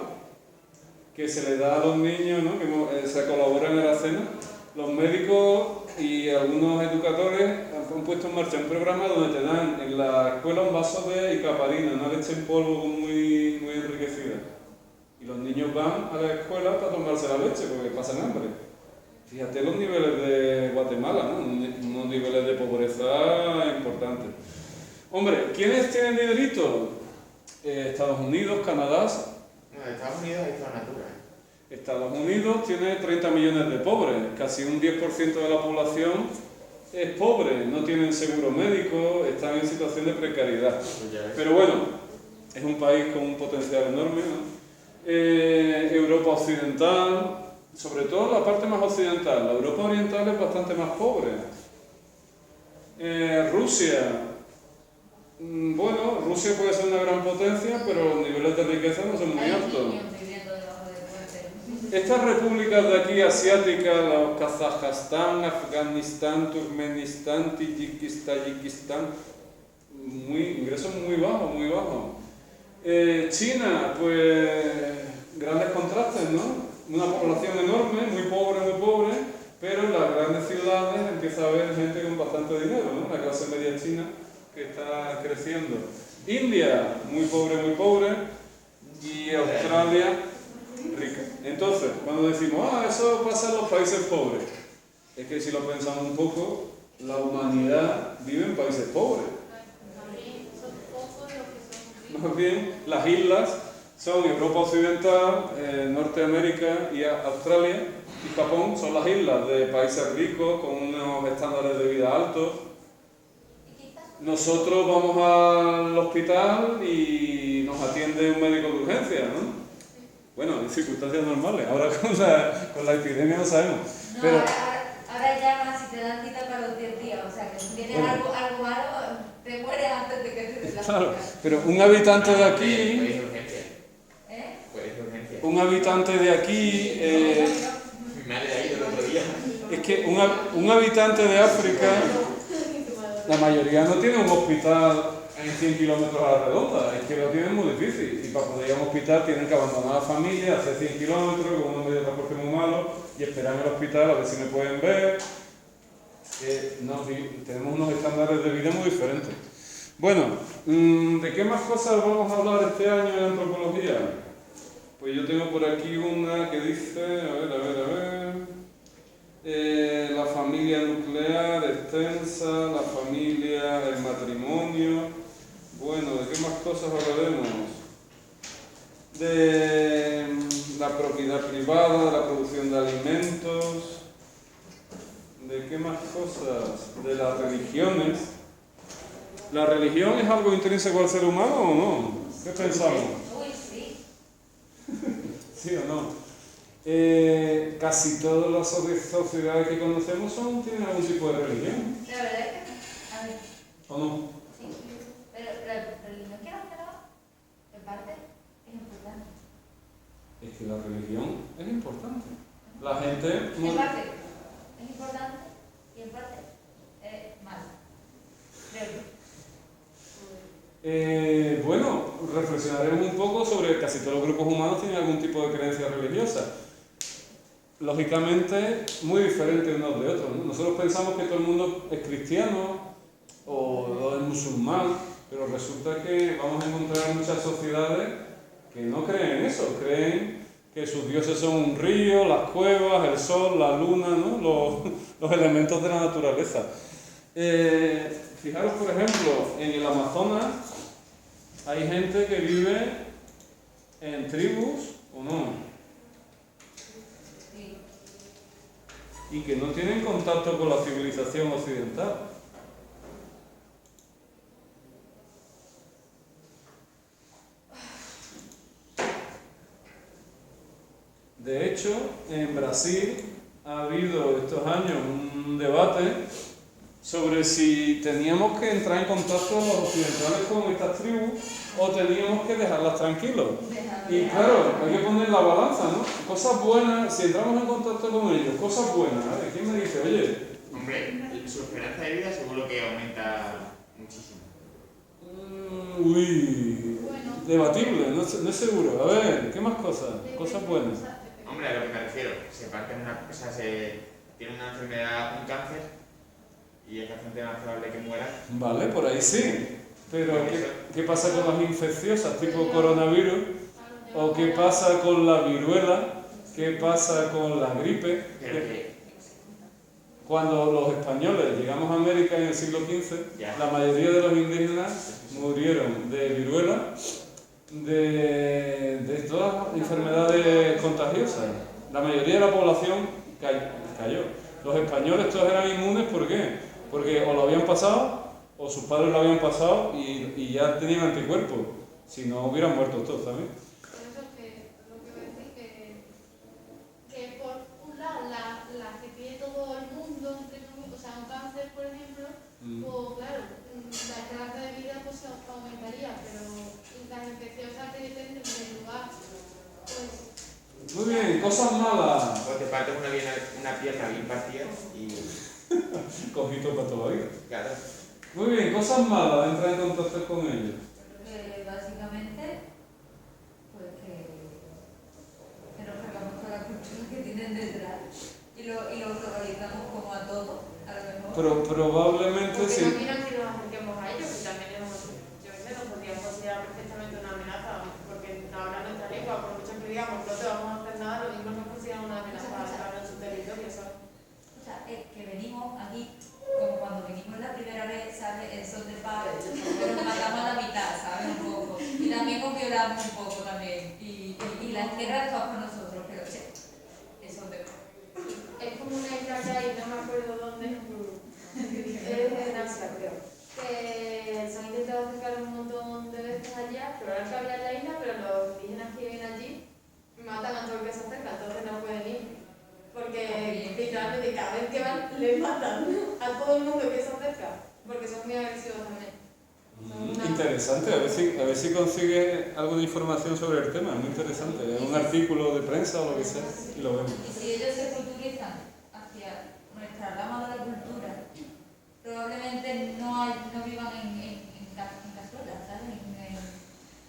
que se le da a los niños, ¿no?, que se colabora en la cena. Los médicos y algunos educadores han puesto en marcha un programa donde te dan en la escuela un vaso de icaparina, una leche en polvo muy, muy enriquecida. Y los niños van a la escuela para tomarse la leche porque pasan hambre. Fíjate los niveles de Guatemala, ¿no? Unos niveles de pobreza importantes. Hombre, ¿quiénes tienen dinerito? Estados Unidos, Canadá. No, en Estados Unidos hay zona natura. Estados Unidos tiene 30 millones de pobres, casi un 10% de la población es pobre, no tienen seguro médico, están en situación de precariedad. Pero bueno, es un país con un potencial enorme, ¿no? Europa occidental, sobre todo la parte más occidental, la Europa oriental es bastante más pobre. Rusia, bueno, Rusia puede ser una gran potencia, pero los niveles de riqueza no son muy Hay altos. niños viviendo debajo de puentes. Estas repúblicas de aquí asiáticas, los Kazajstán, Afganistán, Turkmenistán, Tayikistán, ingresos muy bajos, muy bajos. China, pues grandes contrastes, ¿no? Una población enorme, muy pobre, pero en las grandes ciudades empieza a haber gente con bastante dinero, ¿no? La clase media china que está creciendo. India, muy pobre, y Australia, rica. Entonces, cuando decimos, eso pasa en los países pobres, es que si lo pensamos un poco, la humanidad vive en países pobres. Son pocos los que son Más bien, las islas son Europa Occidental, Norteamérica y Australia, y Japón son las islas de países ricos con unos estándares de vida altos. Nosotros vamos al hospital y nos atiende un médico de urgencia, ¿no? Bueno, en circunstancias normales, ahora con la epidemia no sabemos. No, Pero, ahora llamas si te dan cita para los 10 días, o sea que si tienes bueno, algo malo, te mueres antes de que te den la claro, cita. pero un habitante de Puede aquí, ir urgencia. ¿Eh? Puede ir urgencia. un habitante de aquí, Me ha leído el otro día. es que un habitante de África, la mayoría no tiene un hospital en 100 kilómetros a la redonda, es que lo tienen muy difícil, y para poder ir a un hospital tienen que abandonar a la familia, hacer 100 kilómetros con unos medios de transporte muy malos y esperar en el hospital a ver si me pueden ver. Tenemos unos estándares de vida muy diferentes. Bueno, ¿de qué más cosas vamos a hablar este año en antropología? Pues yo tengo por aquí una que dice, a ver. La familia nuclear extensa, la familia, el matrimonio. Bueno, ¿de qué más cosas hablaremos? De la propiedad privada, de la producción de alimentos. ¿De qué más cosas? De las religiones. ¿La religión es algo intrínseco al ser humano o no? ¿Qué pensamos? Uy, sí. ¿Sí o no? Casi todas las sociedades que conocemos tienen algún tipo de religión, La verdad es que, a ver, ¿o no? sí, pero la religión que nos queda, en parte, es importante. Es que la religión es importante. La gente En parte es importante y en parte es mala. Creo yo. Bueno, reflexionaremos un poco sobre casi todos los grupos humanos tienen algún tipo de creencia religiosa. Lógicamente, muy diferentes unos de otros, ¿no? Nosotros pensamos que todo el mundo es cristiano o es musulmán, pero resulta que vamos a encontrar muchas sociedades que no creen en eso, creen que sus dioses son un río, las cuevas, el sol, la luna, ¿no? Los elementos de la naturaleza. Fijaros, por ejemplo, en el Amazonas hay gente que vive en tribus, ¿o no? Sí. Y que no tienen contacto con la civilización occidental. De hecho, en Brasil ha habido estos años un debate sobre si teníamos que entrar en contacto los occidentales con estas tribus o teníamos que dejarlas tranquilos. Y claro, hay que poner la balanza, ¿no? Cosas buenas, si entramos en contacto con ellos, cosas buenas, ¿vale? ¿Quién me dice, oye? Hombre, su esperanza de vida seguro que aumenta muchísimo. Bueno. Debatible, no es seguro. A ver, ¿qué más cosas? Cosas buenas. Hombre, a lo que me refiero, se parten se tiene una enfermedad, un cáncer, y es bastante más probable que muera. Vale, por ahí sí. Pero, ¿qué pasa con las infecciosas tipo coronavirus? ¿O qué pasa con la viruela? ¿Qué pasa con la gripe? Pero que Cuando los españoles llegamos a América en el siglo XV, Ya. la mayoría de los indígenas murieron de viruela, de todas las enfermedades contagiosas. La mayoría de la población cayó. Los españoles todos eran inmunes, ¿por qué? Porque o lo habían pasado, o sus padres lo habían pasado y ya tenían anticuerpos. Si no, hubieran muerto todos también. Por eso que lo que voy a decir que por un lado la que tiene todo el mundo, o sea, un cáncer, por ejemplo, pues claro, la esperanza de vida pues aumentaría, pero las infecciosas que dependen del lugar, pues Muy bien, cosas malas. O te partes una pierna bien partida y... Cojito para toda la vida. Claro. Muy bien, cosas malas de entrar en contacto con ellos. Básicamente, pues que nos cargamos toda la cultura que tienen detrás y lo globalizamos como a todo, a lo mejor. Pero probablemente Porque sí. no quieren que nos acerquemos a ellos, que también yo qué sé, nos podrían considerar perfectamente una amenaza, porque no hablan nuestra lengua, por mucho que digamos, no te vamos a hacer nada, lo mismo nos consideran una amenaza para estar en su territorio, ¿sabes? O sea, es que venimos aquí, como cuando venimos la primera vez, ¿sabes? El son de paz, pero nos matamos a la mitad, ¿sabes? Un poco. Y también nos violamos un poco también. Y las guerras todas con nosotros, pero che, eso de paz. Es como una isla que hay, no me acuerdo dónde, es en Asia, creo, que se han intentado acercar un montón de veces allá, pero ahora que había en la isla, pero los indígenas que viven allí matan a todo el que se acerca, entonces no pueden ir. Porque literalmente cada vez que van, les matan a todo el mundo que se acerca, porque son muy agresivos también. Interesante, a ver si consigue alguna información sobre el tema, es muy interesante. Un artículo de prensa o lo que sea, y lo vemos. Y si ellos se culturizan hacia nuestra rama de la cultura, probablemente no vivan en cazuelas, ¿sabes?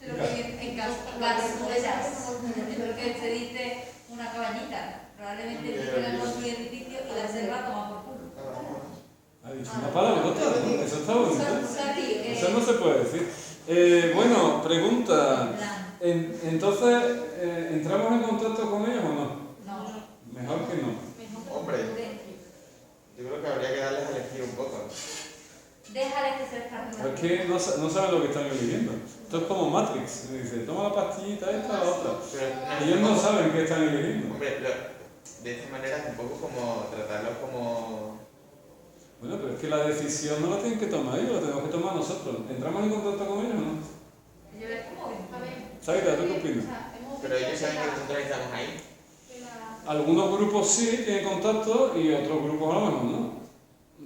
En cazuelas, lo que se dice una cabañita. Probablemente vivan con su edificio y la selva toma por culo. Ha dicho una palabrota, ¿no? Eso está bonito. Eso no se puede decir. Bueno, pregunta. Entonces, ¿entramos en contacto con ellos o no? No. Mejor que no. Hombre, yo creo que habría que darles a elegir un poco. Déjales que se parte de la Es que no saben lo que están eligiendo. Esto es como Matrix. Dice, toma la pastillita esta o la otra. Pero, Ellos no saben qué están eligiendo. Hombre, de esta manera es un poco como tratarlos como... Bueno, pero es que la decisión no la tienen que tomar ellos, la tenemos que tomar nosotros. ¿Entramos en contacto con ellos o no? Yo les como, a ver, Zaira, ¿tú qué opinas? Pero ellos saben que nosotros estamos ahí. Algunos grupos sí tienen contacto y otros grupos a lo mejor no.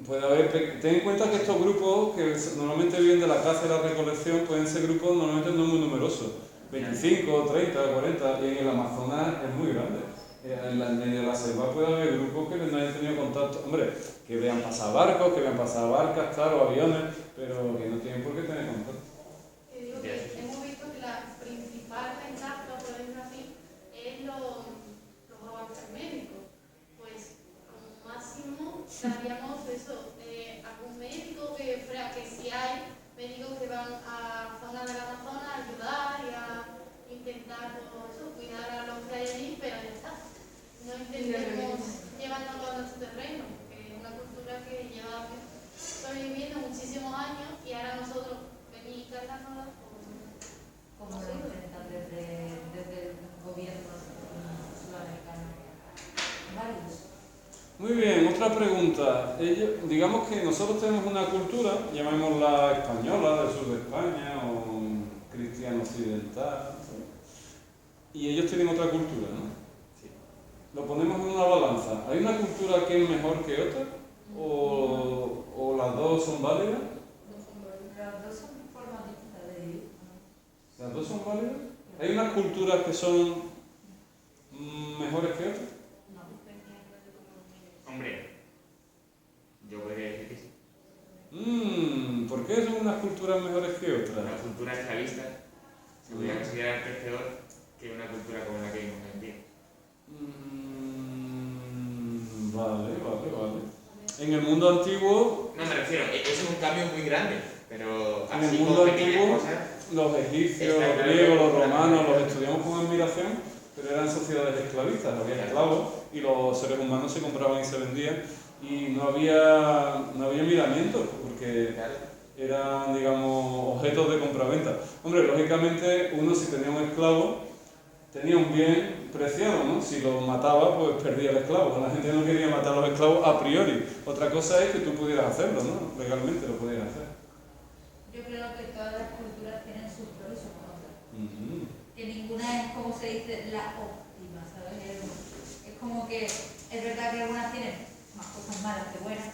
Puede haber, ten en cuenta que estos grupos que normalmente viven de la caza y la recolección pueden ser grupos normalmente no muy numerosos. 25, 30, 40 y en el Amazonas es muy grande. En medio de la selva puede haber grupos que no hayan tenido contacto. Hombre, que vean pasar barcos, que vean pasar barcas, claro, aviones, pero que no tienen por qué tener contacto. Digo que hemos visto que la principal ventaja, por decirlo así, es los avances médicos. Pues como máximo daríamos eso, algún médico que si hay médicos que van a zonas del Amazonas a ayudar y a intentar pues, eso, cuidar a los que hay allí, pero ya está. No intentemos llevarnos a nuestro terreno, porque es una cultura que lleva sobreviviendo muchísimos años y ahora nosotros venir y cargárnosla. como lo intentan desde el gobierno sudamericano. Varios. Muy bien, otra pregunta. Digamos que nosotros tenemos una cultura, llamémosla española, del sur de España, o cristiano occidental, y ellos tienen otra cultura, ¿no? Sí. Lo ponemos en una balanza. ¿Hay una cultura que es mejor que otra? ¿O las dos son válidas? Las dos son formas distintas de vivir. ¿Las dos son válidas? ¿Hay unas culturas que son mejores que otras? Hombre, yo podría decir que sí. ¿Por qué son unas culturas mejores que otras? Una cultura esclavista se podría considerar que es peor que una cultura como la que vivimos hoy en día. Vale. En el mundo antiguo, No, me refiero, eso es un cambio muy grande, pero en el así mundo como pequeñas antiguo, cosas. los egipcios, Está los claro griegos, que- los romanos, los estudiamos con admiración, pero eran sociedades esclavistas, había esclavos y los seres humanos se compraban y se vendían y no había miramientos porque Claro. eran, digamos, objetos de compraventa. Hombre, lógicamente uno si tenía un esclavo tenía un bien preciado, ¿no? Si lo mataba, pues perdía el esclavo. La gente no quería matar a los esclavos a priori. Otra cosa es que tú pudieras hacerlo, ¿no? Legalmente lo pudieras hacer. Yo creo que todas las culturas tienen sus pros y sus contras. Ujú. Que ninguna es, como se dice, la óptima, ¿sabes? Es como que es verdad que algunas tienen más cosas malas que buenas,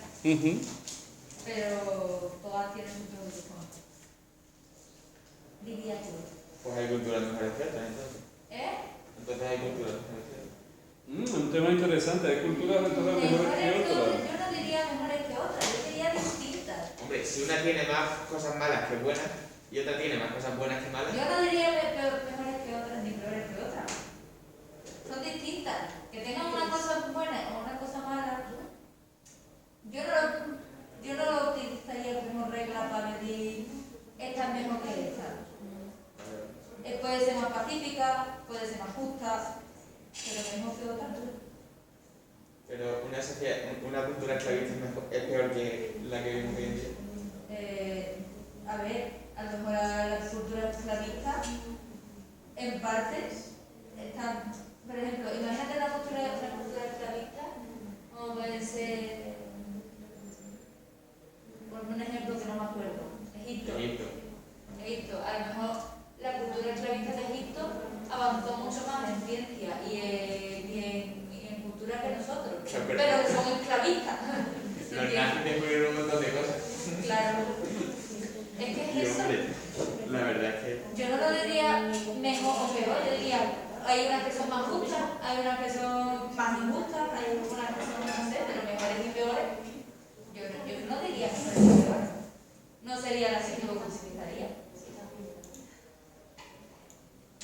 pero todas tienen sus pros y sus contras. Diría yo. Pues hay culturas mejores que otras, entonces. ¿Eh? Entonces hay culturas mejores que otras. tema interesante. Hay culturas entonces mejores que otras. Yo no diría mejores que otras, yo diría distintas. Hombre, si una tiene más cosas malas que buenas y otra tiene más cosas buenas que malas, Yo no diría mejores que otras ni peores que otras. Son distintas. Que tengan una cosa buena o una cosa mala, yo no lo utilizaría como regla para medir esta es mejor que esta. Puede ser más pacífica, puede ser más justa, pero mejor que otra. pero una cultura esclavista es peor que la que vivimos hoy en día. A ver, a lo mejor la cultura esclavista, en parte, está, por ejemplo, imagínate una cultura esclavista, como puede ser, por un ejemplo que no me acuerdo, Egipto. Egipto, a lo mejor la cultura esclavista de Egipto avanzó mucho más en ciencia y en cultura que nosotros, pero son esclavistas. Los nazis descubrieron un montón de cosas. Claro. Es que Y es eso. hombre, la verdad es que Yo no lo diría mejor o peor, yo diría, hay unas que son más justas, hay unas que son más injustas, hay unas que son, no sé, pero mejores y peores. Yo no diría mejores y peores. No sería la que yo clasificaría.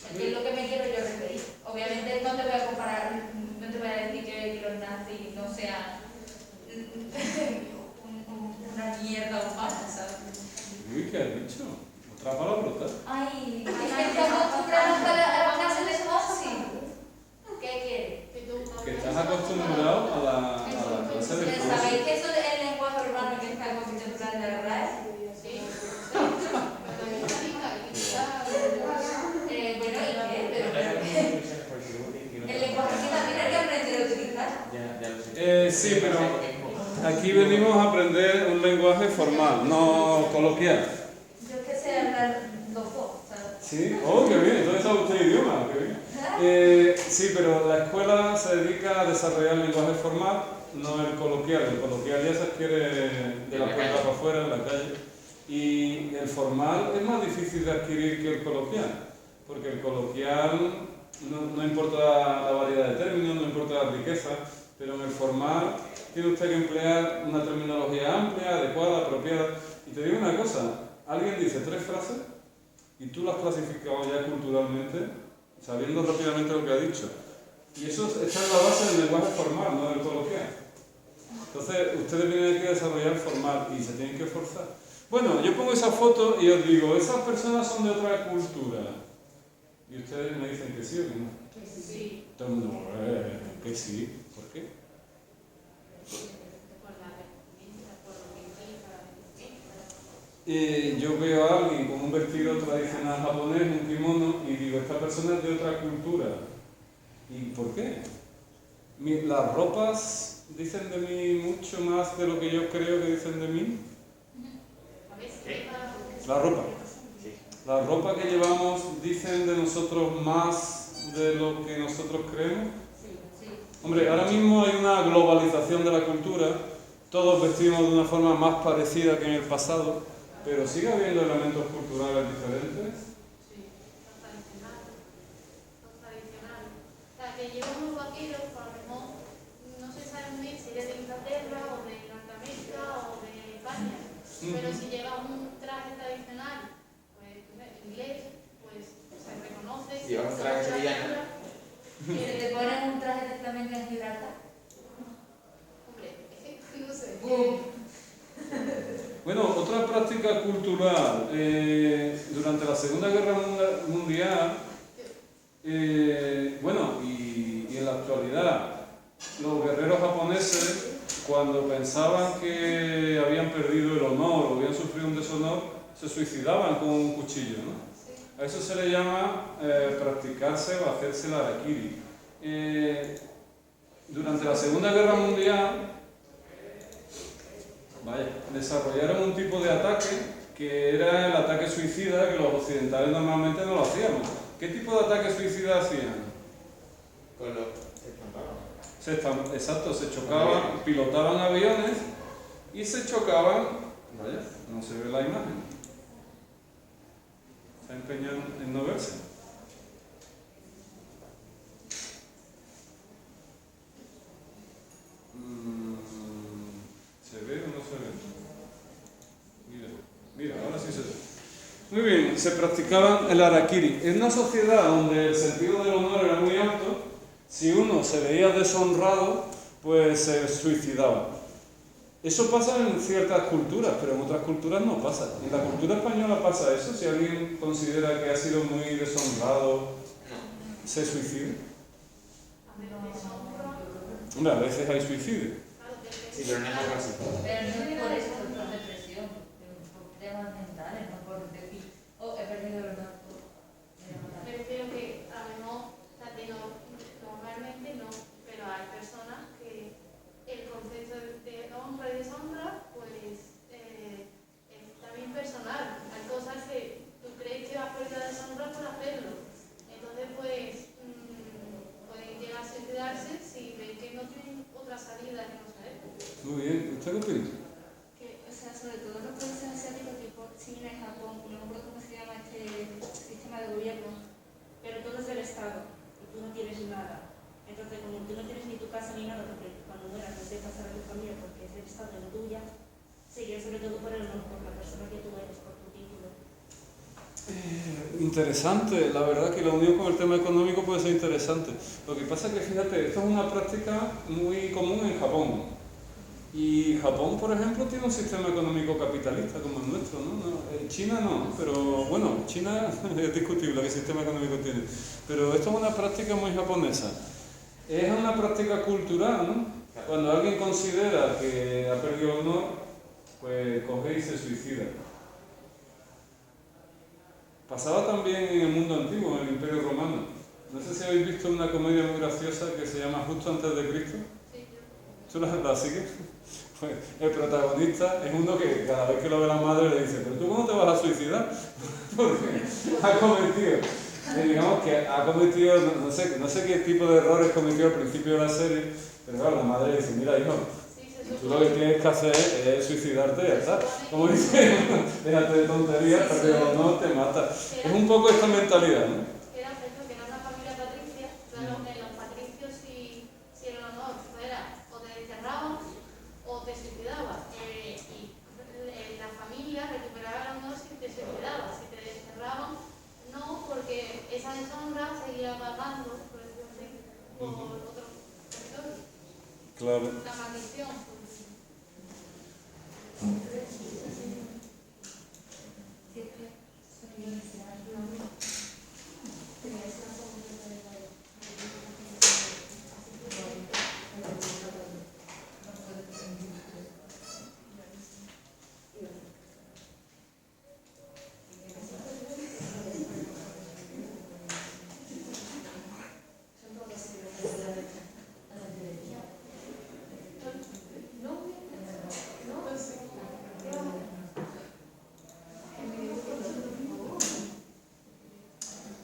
Es lo que me quiero yo referir. Obviamente no te voy a comparar, no te voy a decir que los nazis no sean una mierda humana, ¿sabes? Uy, ¿qué has dicho? Otra palabrota. Ay, es que estoy acostumbrada a la clase de Foxy. ¿Qué quieres? Que estás acostumbrado a la clase de cosas. ¿Sabéis que eso es el lenguaje urbano que está conceptual de la RAE? Sí. Bueno, ¿y qué? hay Pero algunas conclusiones por si luego tienen que no el lenguaje que también hay que aprender a utilizar. Ya lo sé. Sí, pero aquí venimos a aprender un lenguaje formal, no coloquial. Yo es que sé hablar dos ¿sabes? Sí, oh, qué bien, entonces sabe usted idioma, qué bien. Sí, pero la escuela se dedica a desarrollar el lenguaje formal, no el coloquial. El coloquial ya se adquiere de la puerta para afuera, en la calle. Y el formal es más difícil de adquirir que el coloquial, porque el coloquial no importa la variedad de términos, no importa la riqueza, pero en el formal tiene usted que emplear una terminología amplia, adecuada, apropiada. Y te digo una cosa, alguien dice 3 frases y tú las has clasificado ya culturalmente, sabiendo rápidamente lo que ha dicho. Y eso está en la base del lenguaje formal, no del coloquial. Entonces, ustedes tienen que desarrollar formal y se tienen que esforzar. Bueno, yo pongo esa foto y os digo, esas personas son de otra cultura. Y ustedes me dicen que sí o que no. Que sí. No, que sí. ¿Por qué? Por la vestimenta, por lo que implica. Yo veo a alguien con un vestido tradicional japonés, un kimono, y digo, esta persona es de otra cultura. ¿Y por qué? Las ropas dicen de mí mucho más de lo que yo creo que dicen de mí. A veces La ropa. Sí. La ropa que llevamos dicen de nosotros más de lo que nosotros creemos. Sí. Hombre, ahora mismo hay una globalización de la cultura, todos vestimos de una forma más parecida que en el pasado, pero sigue habiendo elementos culturales diferentes. sí, son tradicionales. Son tradicionales. O sea, que llevan unos vaqueros, por lo mejor no se sabe muy bien si es de Inglaterra o de Norteamérica o de España. Pero si llevas un traje tradicional, pues inglés, pues se reconoce. Si llevas un traje sevillano. ¿Y si te ponen un traje de flamenca en Gibraltar? Hombre, no sé. Bueno, otra práctica cultural, durante la Segunda Guerra Mundial, bueno, y en la actualidad, los guerreros japoneses, cuando pensaban que habían perdido el honor o habían sufrido un deshonor, se suicidaban con un cuchillo, ¿no? A eso se le llama practicarse o hacerse el harakiri. Durante la Segunda Guerra Mundial, desarrollaron un tipo de ataque que era el ataque suicida, que los occidentales normalmente no lo hacíamos. ¿Qué tipo de ataque suicida hacían? Con los estampaban. Exacto, se chocaban, pilotaban aviones y se chocaban. Vaya, no se ve la imagen. Se empeñan en no verse. Muy bien, se practicaba el harakiri. En una sociedad donde el sentido del honor era muy alto, si uno se veía deshonrado, pues se suicidaba. Eso pasa en ciertas culturas, pero en otras culturas no pasa. En la cultura española pasa eso, si alguien considera que ha sido muy deshonrado, se suicida. Hombre, a veces hay suicidio. Sí, pero no es algo así. Pero no es por eso, por depresión, por temas mentales, no por decir, oh, he perdido el honor. Me refiero que a lo mejor, normalmente no, pero hay personas que el concepto de honra y deshonra, pues es también personal. Hay cosas que tú crees que vas a perder la deshonra por hacerlo. Entonces, pues, pueden llegar a suicidarse si ven que no tienen otra salida que no sea esto. Muy bien, ¿usted qué opina? Que, o sea, sobre todo los países asiáticos, tipo China y Japón, no me acuerdo cómo se llama este sistema de gobierno, pero todo es del Estado y tú no tienes nada. Entonces, como tú no tienes ni tu casa ni nada, porque cuando mueras no te pasará a tu familia porque es del Estado y no tuya, sigue sobre todo por el honor, por la persona que tú eres, por tu título. Interesante, la verdad que la unión con el tema económico puede ser interesante. Lo que pasa es que, fíjate, esto es una práctica muy común en Japón. Y Japón, por ejemplo, tiene un sistema económico capitalista como el nuestro, ¿no? China no, pero bueno, China es discutible qué sistema económico tiene. Pero esto es una práctica muy japonesa. Es una práctica cultural, ¿no? Cuando alguien considera que ha perdido el honor, pues coge y se suicida. Pasaba también en el mundo antiguo, en el Imperio Romano. No sé si habéis visto una comedia muy graciosa que se llama Justo antes de Cristo. ¿Tú la sigues? Pues el protagonista es uno que cada vez que lo ve la madre le dice, ¿pero tú cómo te vas a suicidar? Porque ha cometido, digamos que ha cometido, no sé qué tipo de errores cometió al principio de la serie, pero claro, la madre le dice, mira hijo, tú lo que tienes que hacer es suicidarte, ya está. Como dice, déjate de tonterías porque no te mata. Es un poco esta mentalidad, ¿no? Era esto, que era una familia patricia, claro, que los patricios si el honor fuera o te desterraban o te suicidabas. Y la familia recuperaba el honor si te suicidabas. Si te desterraban, no, porque esa deshonra seguía vagando, por decirlo así, por otro territorio. Claro. La maldición.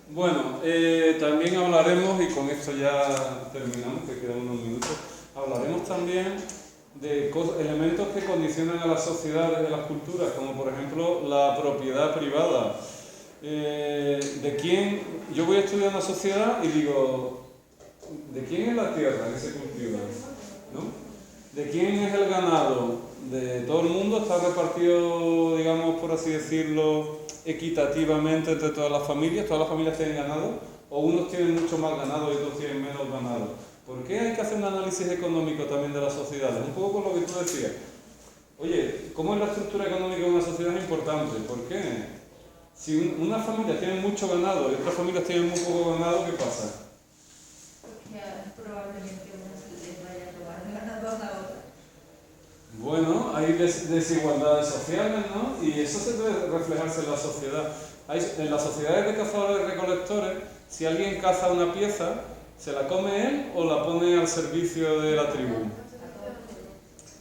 Bueno, también hablaremos, y con esto ya terminamos, que quedan unos minutos, hablaremos también de elementos que condicionan a las sociedades y a las culturas, como por ejemplo la propiedad privada. ¿De quién? Yo voy a estudiar una sociedad y digo, ¿de quién es la tierra que se cultiva? ¿No? ¿De quién es el ganado? De todo el mundo, está repartido, digamos, por así decirlo, equitativamente entre todas las familias tienen ganado, o unos tienen mucho más ganado y otros tienen menos ganado. ¿Por qué hay que hacer un análisis económico también de las sociedades? Un poco por lo que tú decías. Oye, ¿cómo es la estructura económica de una sociedad? Es importante. ¿Por qué? Si una familia tiene mucho ganado y otras familias tienen muy poco ganado, ¿qué pasa? Porque probablemente uno se le vaya a robar el ganado a la otra. Bueno, hay desigualdades sociales, ¿no? Y eso se debe reflejarse en la sociedad. En las sociedades de cazadores y recolectores, si alguien caza una pieza, ¿se la come él o la pone al servicio de la tribu?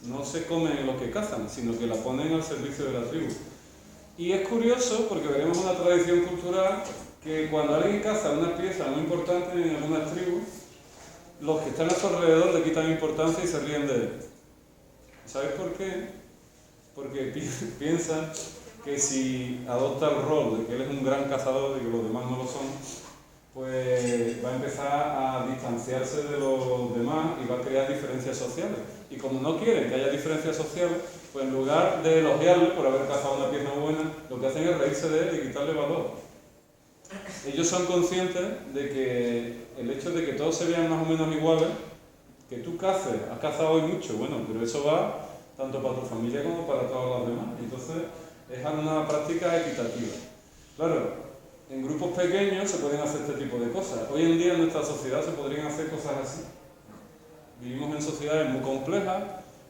No se comen lo que cazan, sino que la ponen al servicio de la tribu. Y es curioso, porque veremos una tradición cultural, que cuando alguien caza una pieza muy importante en algunas tribus, los que están a su alrededor le quitan importancia y se ríen de él. ¿Sabes por qué? Porque piensan que si adopta el rol de que él es un gran cazador y que los demás no lo son, pues va a empezar a distanciarse de los demás y y va a crear diferencias sociales. Y como no quieren que haya diferencias sociales, pues en lugar de elogiarle por haber cazado una pierna buena, lo que hacen es reírse de él y quitarle valor. Ellos son conscientes de que el hecho de que todos se vean más o menos iguales, que tú caces, has cazado hoy mucho, bueno, pero eso va tanto para tu familia como para todas las demás. Entonces, es una práctica equitativa. Claro, en grupos pequeños se pueden hacer este tipo de cosas. Hoy en día en nuestra sociedad se podrían hacer cosas así. Vivimos en sociedades muy complejas,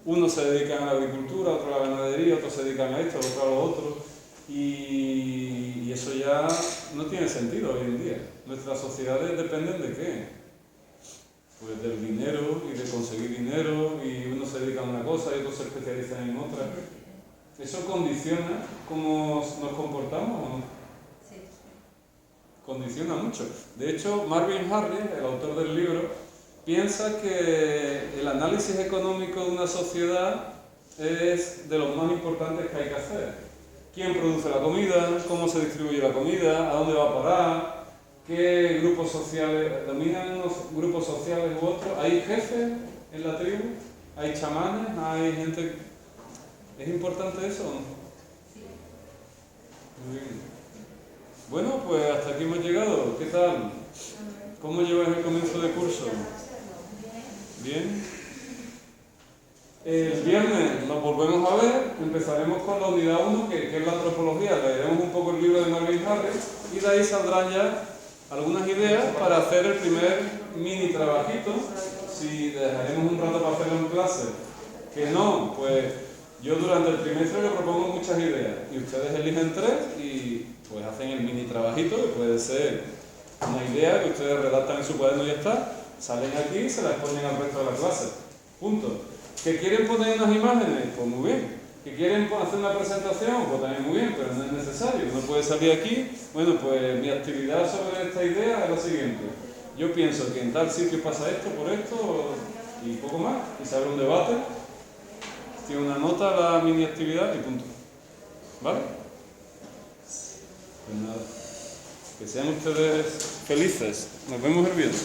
unos se dedican a la agricultura, otros a la ganadería, otros se dedican a esto, otros a lo otro, y eso ya no tiene sentido hoy en día. Nuestras sociedades dependen de qué? Pues del dinero y de conseguir dinero, y unos se dedican a una cosa y otros se especializan en otra. ¿Eso condiciona cómo nos comportamos o no? Sí. Condiciona mucho. De hecho, Marvin Harris, el autor del libro, piensa que el análisis económico de una sociedad es de los más importantes que hay que hacer. ¿Quién produce la comida? ¿Cómo se distribuye la comida? ¿A dónde va a parar? ¿Qué grupos sociales dominan unos grupos sociales u otros? ¿Hay jefes en la tribu? ¿Hay chamanes? ¿Hay gente? ¿Es importante eso o no? Sí. Muy bien. Bueno, pues hasta aquí hemos llegado. ¿Qué tal? ¿Cómo llevas el comienzo de curso? ¿Bien? El viernes nos volvemos a ver, empezaremos con la unidad 1, que es la antropología. Leeremos un poco el libro de Marvin Harris y de ahí saldrán ya algunas ideas para hacer el primer mini trabajito. Si dejaremos un rato para hacerlo en clase, que no, pues yo durante el trimestre le propongo muchas ideas y ustedes eligen 3 y pues hacen el mini trabajito, que puede ser una idea que ustedes redactan en su cuaderno y ya está, salen aquí y se la exponen al resto de la clase. Punto. ¿Que quieren poner unas imágenes? Pues muy bien. ¿Que quieren hacer una presentación? Pues también muy bien, pero no es necesario. No puede salir aquí. Bueno, pues mi actividad sobre esta idea es la siguiente. Yo pienso que en tal sitio pasa esto, por esto, y poco más. Y se abre un debate. Tiene una nota la mini actividad y punto. ¿Vale? Pues nada. Que sean ustedes felices. Nos vemos el viernes.